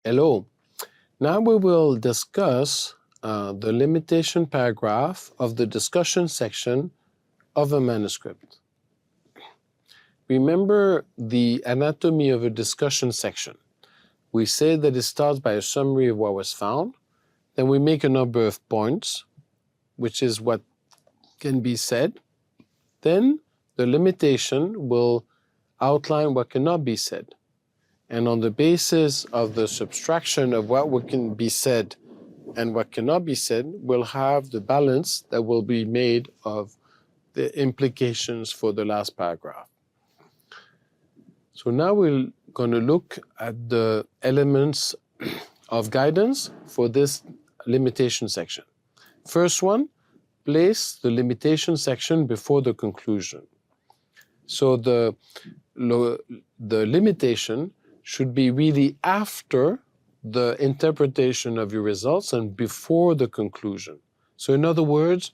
Hello. Now we will discuss the limitation paragraph of the discussion section of a manuscript. Remember the anatomy of a discussion section. We say that it starts by a summary of what was found, then we make a number of points, which is what can be said. Then the limitation will outline what cannot be said. And on the basis of the subtraction of what can be said and what cannot be said, we'll have the balance that will be made of the implications for the last paragraph. So now we're going to look at the elements of guidance for this limitation section. First one, place the limitation section before the conclusion. So the limitation should be really after the interpretation of your results and before the conclusion. So in other words,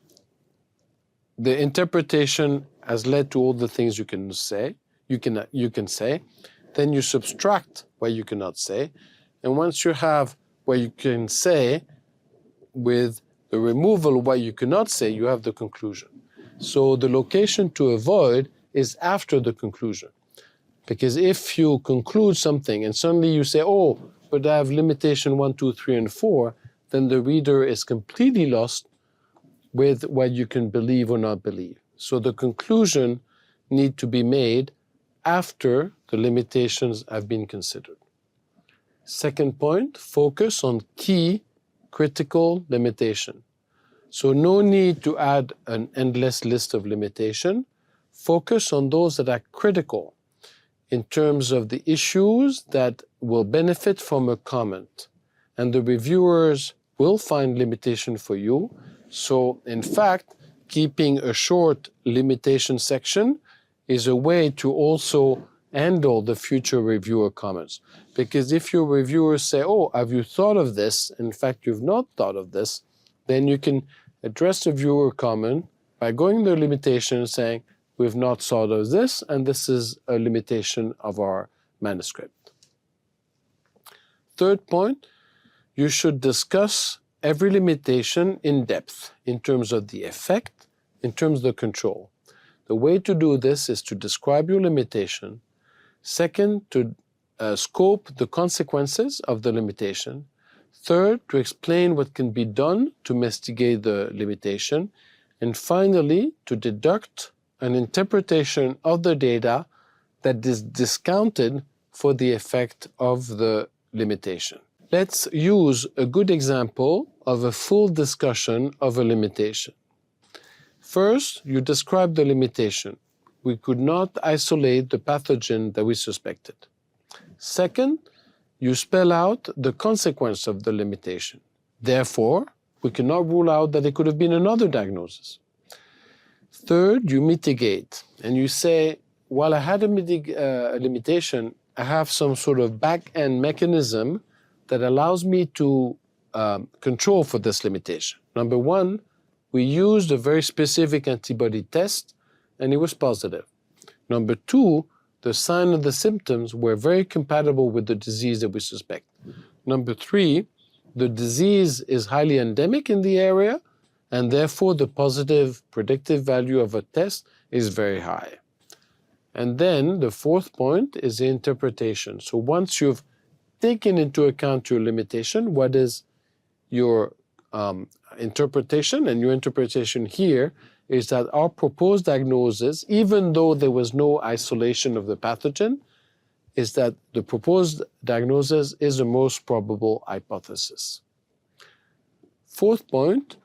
the interpretation has led to all the things you can say, then you subtract what you cannot say, and once you have what you can say with the removal of what you cannot say, you have the conclusion. So the location to avoid is after the conclusion. Because if you conclude something and suddenly you say, oh, but I have limitation 1, 2, 3, and 4, then the reader is completely lost with what you can believe or not believe. So the conclusion need to be made after the limitations have been considered. Second point, focus on key critical limitation. So no need to add an endless list of limitation. Focus on those that are critical in terms of the issues that will benefit from a comment. And the reviewers will find limitation for you. So in fact, keeping a short limitation section is a way to also handle the future reviewer comments. Because if your reviewers say, oh, have you thought of this? In fact, you've not thought of this, then you can address the viewer comment by going to the limitation and saying, we've not thought of this, and this is a limitation of our manuscript. Third point, you should discuss every limitation in depth in terms of the effect, in terms of the control. The way to do this is to describe your limitation. Second, to scope the consequences of the limitation. Third, to explain what can be done to mitigate the limitation. And finally, to deduct an interpretation of the data that is discounted for the effect of the limitation. Let's use a good example of a full discussion of a limitation. First, you describe the limitation. We could not isolate the pathogen that we suspected. Second, you spell out the consequence of the limitation. Therefore, we cannot rule out that it could have been another diagnosis. Third, you mitigate, and you say, while I had a limitation, I have some sort of back-end mechanism that allows me to control for this limitation. Number one, we used a very specific antibody test, and it was positive. Number two, the sign and the symptoms were very compatible with the disease that we suspect. Number three, the disease is highly endemic in the area, and therefore the positive predictive value of a test is very high. And then the fourth point is the interpretation. So once you've taken into account your limitation, what is your interpretation? And your interpretation here is that our proposed diagnosis, even though there was no isolation of the pathogen, is that the proposed diagnosis is the most probable hypothesis. Fourth point,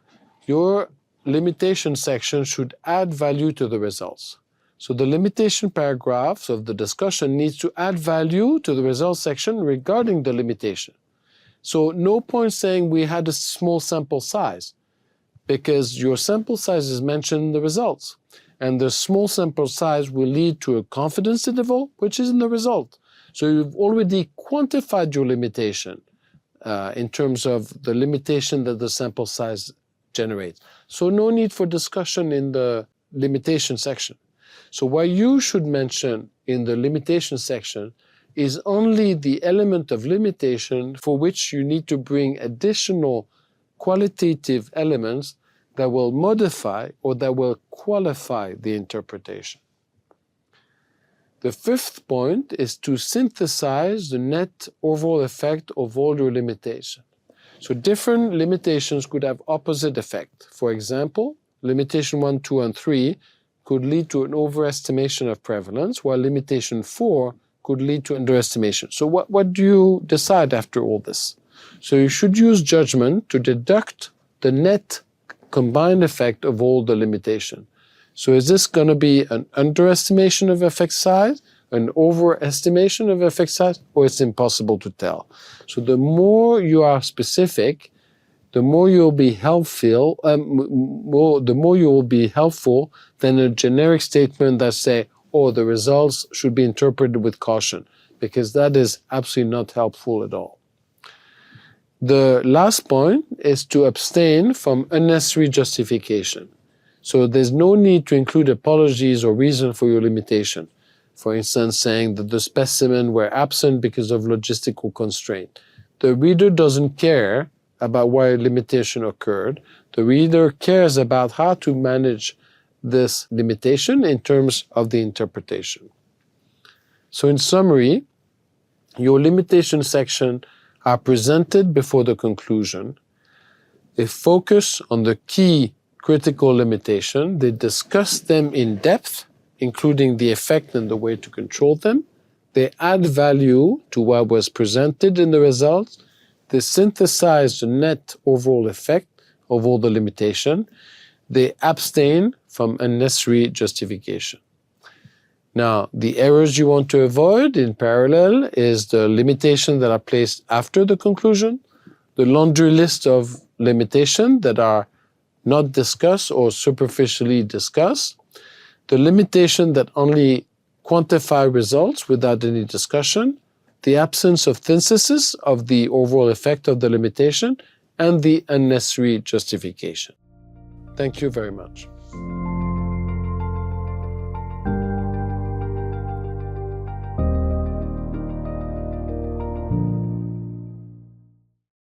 your limitation section should add value to the results. So the limitation paragraphs of the discussion needs to add value to the results section regarding the limitation. So no point saying we had a small sample size, because your sample size is mentioned in the results. And the small sample size will lead to a confidence interval, which is in the result. So you've already quantified your limitation in terms of the limitation that the sample size generates. So no need for discussion in the limitation section. So what you should mention in the limitation section is only the element of limitation for which you need to bring additional qualitative elements that will modify or that will qualify the interpretation. The fifth point is to synthesize the net overall effect of all your limitations. So different limitations could have opposite effect. For example, limitation 1, 2, and 3 could lead to an overestimation of prevalence, while limitation 4 could lead to underestimation. So what do you decide after all this? So you should use judgment to deduct the net combined effect of all the limitation. So is this going to be an underestimation of effect size, an overestimation of effect size, or it's impossible to tell? So the more you are specific, the more you'll be helpful, the more you will be helpful than a generic statement that say, oh, the results should be interpreted with caution, because that is absolutely not helpful at all. The last point is to abstain from unnecessary justification. So there's no need to include apologies or reason for your limitation. For instance, saying that the specimen were absent because of logistical constraint. The reader doesn't care about why a limitation occurred. The reader cares about how to manage this limitation in terms of the interpretation. So in summary, your limitation section are presented before the conclusion. They focus on the key critical limitation. They discuss them in depth, including the effect and the way to control them. They add value to what was presented in the results. They synthesize the net overall effect of all the limitation. They abstain from unnecessary justification. Now, the errors you want to avoid in parallel is the limitations that are placed after the conclusion, the laundry list of limitations that are not discussed or superficially discussed, the limitation that only quantify results without any discussion, the absence of synthesis of the overall effect of the limitation, and the unnecessary justification. Thank you very much.